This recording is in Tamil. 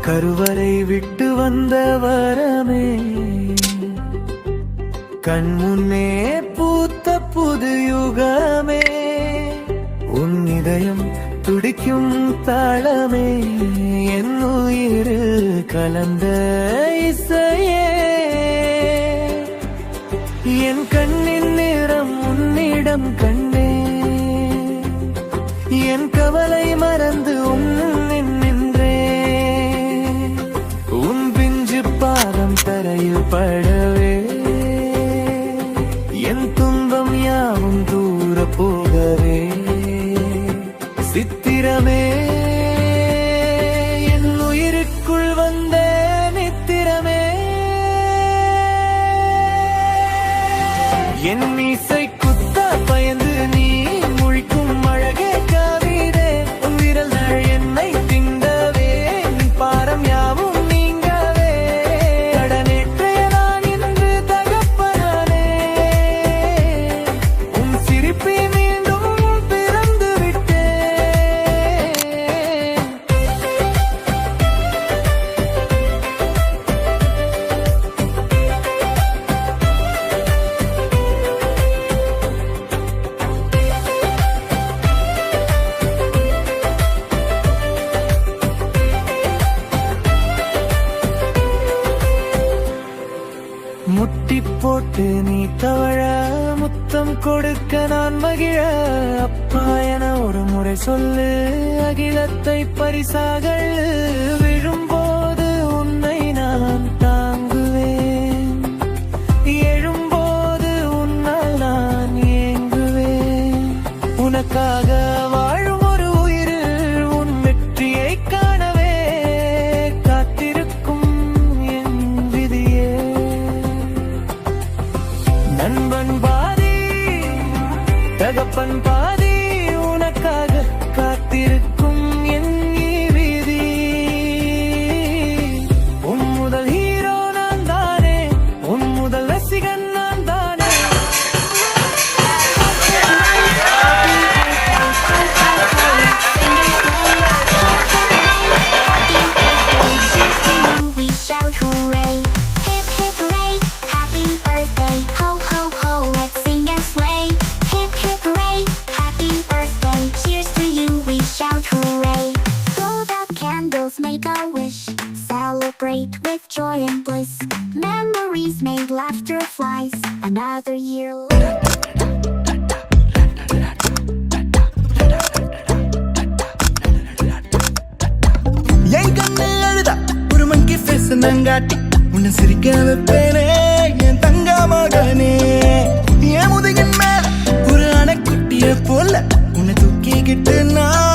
கருவறை விட்டு வந்த வரமே, கண்முன்னே பூத்த புது யுகமே, உன் இதயம் துடிக்கும் தாளமே, என் உயிரில் கலந்த இசையே, என் கண்ணின் நிறம் உன்னிடம் கண்டே, என் கவலை மறந்து உன்னின் நின்றே, உன் பிஞ்சு பாதம் தரையில் படவே, என் துன்பம் யாவும் தூர போகவே, சித்திரமே என் உயிருக்குள் வந்த நித்திரமே, என் மீசை குத்த பயந்து நீ முழிக்கும் அழகே கவிதே, உன் விரல் நாள் என்னை திங்கவே, பாரம் யாவும் நீங்கவே, கடனேற்றைய நான் இன்று தகப்பனானே, உன் சிரிப்பை மீண்டும் பிறந்து விட்டேன். முட்டி போட்டு நீ தவழ, முத்தம் கொடுக்க நான் மகிழ, அப்பா என ஒரு முறை சொல்லு, அகிலத்தை பரிசாக விழும்போது உன்னை நான் தாங்குவேன், எழும்போது உன்னால் நான் ஏங்குவேன், உனக்காக வாழும் ஒரு உயிரில் உன் வெற்றியை காணவே காத்திருக்கும் என் விதியே, நண்பன் பாதி தகப்பன் பாதி, உனக்காக காத்திருக்கும் என் வீதி, உன் முதல் ஹீரோ நான் தானே, உன் முதல் ரசிகன் நான் தானே. We shout hooray, hip hip hooray, happy birthday, ho ho ho, let's sing and sway, hip hip hooray, happy birthday, cheers to you, we shout hooray, blow out candles, make a wish, celebrate with joy and bliss, memories made, laughter flies, another year. என் கண்ணு அழுதா ஒரு மங்கி ஃபேஸ் நங்காட்டி, உன்னை சிரிக்க வைப்பேனே என் தங்க மகனே, என் முதுகின் மேல ஒரு அணைக்குட்டிய போல உன்னை தூக்கிக்கிட்டு நான்